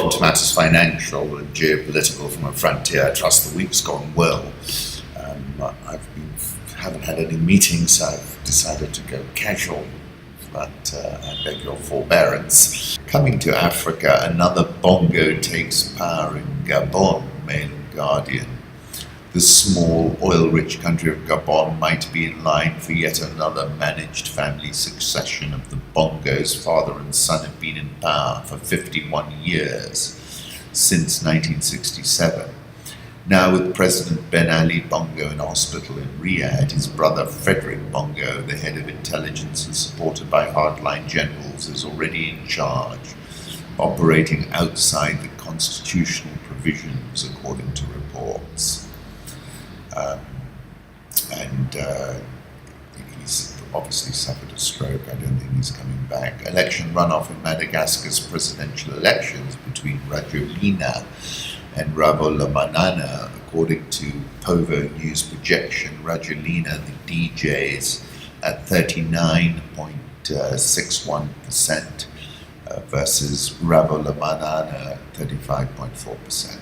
To matters financial and geopolitical from a frontier, I trust the week's gone well. Haven't had any meetings, so I've decided to go casual, but I beg your forbearance. Coming to Africa, another Bongo takes power in Gabon, Mail and Guardian. The small, oil-rich country of Gabon might be in line for yet another managed family succession of the Bongos. Father and son have been in power for 51 years, since 1967. Now with President Ben Ali Bongo in hospital in Riyadh, his brother Frederick Bongo, the head of intelligence and supported by hardline generals, is already in charge, operating outside the constitutional provisions, according to reports. He's obviously suffered a stroke. I don't think he's coming back. Election runoff in Madagascar's presidential elections between Rajoelina and Ravalomanana, according to Povo News projection. Rajoelina, the DJs, at 39.61% versus Ravalomanana, 35.4%.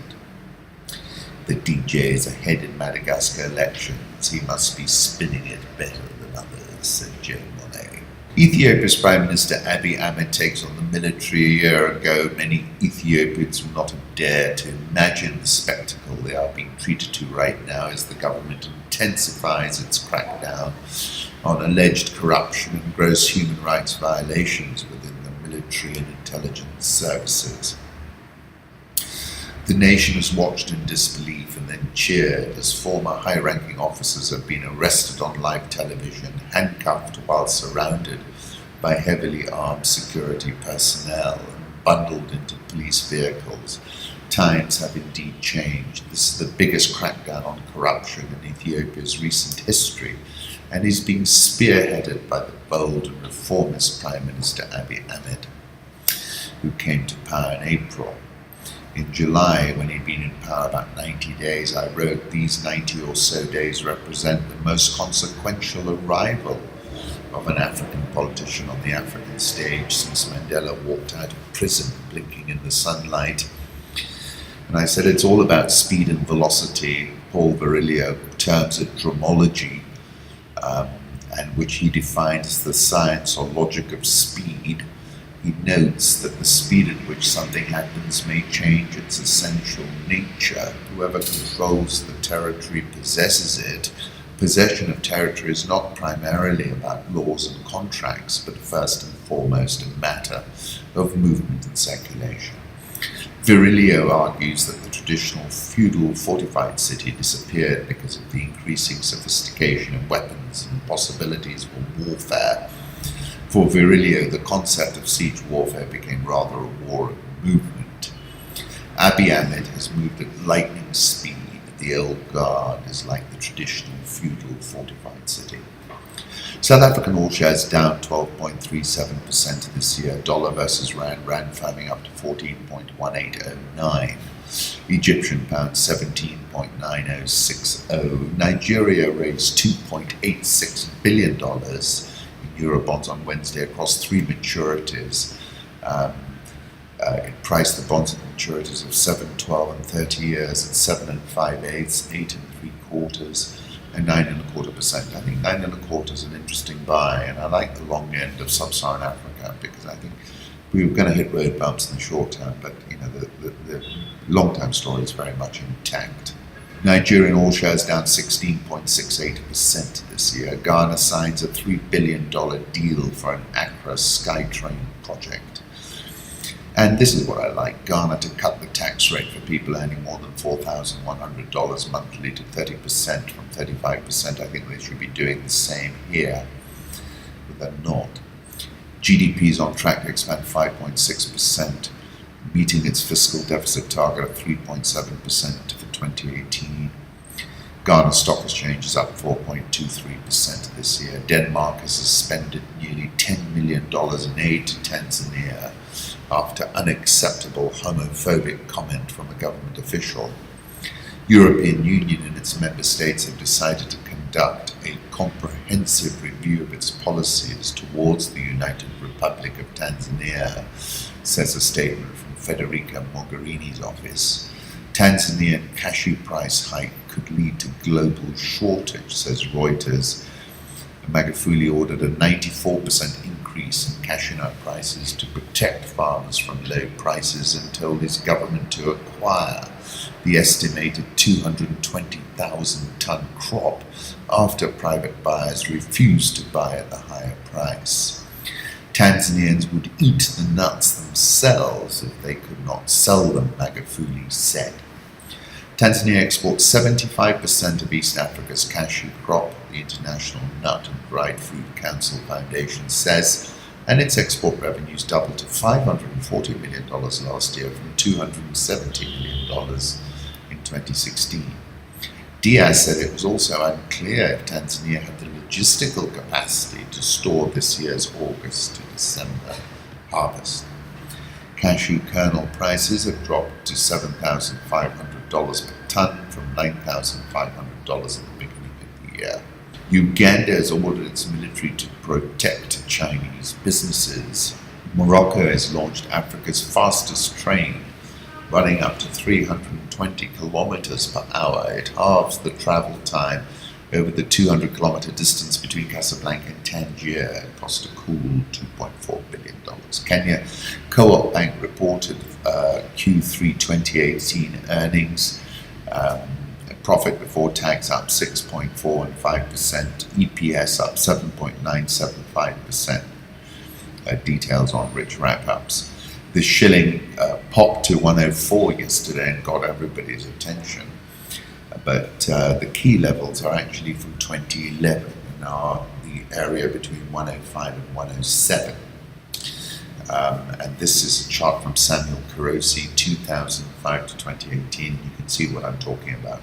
The DJ is ahead in Madagascar elections. He must be spinning it better than others, said Jay Monet. Ethiopia's Prime Minister Abiy Ahmed takes on the military. A year ago, many Ethiopians would not have dared to imagine the spectacle they are being treated to right now as the government intensifies its crackdown on alleged corruption and gross human rights violations within the military and intelligence services. The nation has watched in disbelief and then cheered as former high-ranking officers have been arrested on live television, handcuffed while surrounded by heavily armed security personnel and bundled into police vehicles. Times have indeed changed. This is the biggest crackdown on corruption in Ethiopia's recent history and is being spearheaded by the bold and reformist Prime Minister Abiy Ahmed, who came to power in April. In July, when he'd been in power about 90 days, I wrote, "These 90 or so days represent the most consequential arrival of an African politician on the African stage since Mandela walked out of prison, blinking in the sunlight." And I said, it's all about speed and velocity. Paul Virilio terms it dramology, and which he defines as the science or logic of speed. He notes that the speed at which something happens may change its essential nature. Whoever controls the territory possesses it. Possession of territory is not primarily about laws and contracts, but first and foremost a matter of movement and circulation. Virilio argues that the traditional feudal fortified city disappeared because of the increasing sophistication of weapons and possibilities for warfare. For Virilio, the concept of siege warfare became rather a war of movement. Abiy Ahmed has moved at lightning speed. The old guard is like the traditional feudal fortified city. South African all shares down 12.37% this year. Dollar versus rand firming up to 14.1809. Egyptian pound 17.9060. Nigeria raised $2.86 billion Eurobonds on Wednesday across 3 maturities. It priced the bonds at maturities of 7, 12 and 30 years at 7 5/8, 8 3/4 and 9.25%. I think 9.25% is an interesting buy, and I like the long end of sub-Saharan Africa because I think we were going to hit road bumps in the short term, but the long-term story is very much intact. Nigerian all shares down 16.68% this year. Ghana signs a $3 billion deal for an Accra SkyTrain project. And this is what I like, Ghana to cut the tax rate for people earning more than $4,100 monthly to 30% from 35%. I think they should be doing the same here, but they're not. GDP is on track to expand 5.6%, meeting its fiscal deficit target of 3.7% for 2018. Ghana Stock Exchange is up 4.23% this year. Denmark has suspended nearly $10 million in aid to Tanzania after unacceptable homophobic comment from a government official. European Union and its member states have decided to conduct a comprehensive review of its policies towards the United Republic of Tanzania, says a statement from Federica Mogherini's office. Tanzanian cashew price hike could lead to global shortage, says Reuters. Magufuli ordered a 94% increase in cashew nut prices to protect farmers from low prices and told his government to acquire the estimated 220,000 ton crop after private buyers refused to buy at the higher price. Tanzanians would eat the nuts themselves if they could not sell them, Magufuli said. Tanzania exports 75% of East Africa's cashew crop, the International Nut and Dried Fruit Council Foundation says, and its export revenues doubled to $540 million last year from $270 million in 2016. Diaz said it was also unclear if Tanzania had the logistical capacity to store this year's August to December harvest. Cashew kernel prices have dropped to $7,500 per ton from $9,500 at the beginning of the year. Uganda has ordered its military to protect Chinese businesses. Morocco has launched Africa's fastest train, running up to 320 kilometers per hour. It halves the travel time over the 200-kilometer distance between Casablanca and Tangier. It cost a cool $2.4 billion. Kenya Co-op Bank reported Q3 2018 earnings. Profit before tax up 6.4 and 5%. EPS up 7.975%. Details on rich wrap-ups. The shilling popped to 104 yesterday and got everybody's attention. But the key levels are actually from 2011 and are the area between 105 and 107. And this is a chart from Samuel Karosi, 2005 to 2018. You can see what I'm talking about.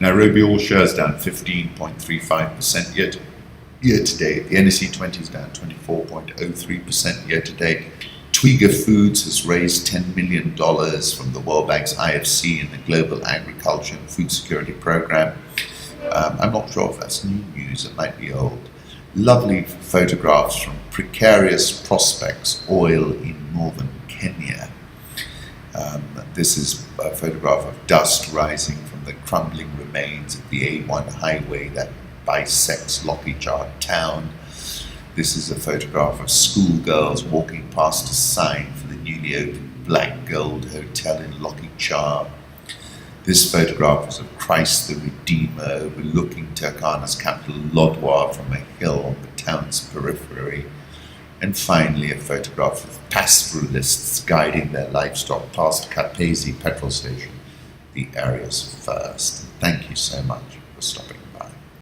Nairobi all shares down 15.35% year to date. The NSE 20 is down 24.03% year to date. Twiga Foods has raised $10 million from the World Bank's IFC and the Global Agriculture and Food Security Program. I'm not sure if that's new news, it might be old. Lovely photographs from precarious prospects, oil in northern Kenya. This is a photograph of dust rising from the crumbling remains of the A1 highway that bisects Lokichar town. This is a photograph of schoolgirls walking past a sign for the newly opened Black Gold Hotel in Lokichar. This photograph is of Christ the Redeemer overlooking Turkana's capital Lodwar from a hill on the town's periphery. And finally, a photograph of pastoralists guiding their livestock past Kapezi petrol station, the area's first. Thank you so much for stopping.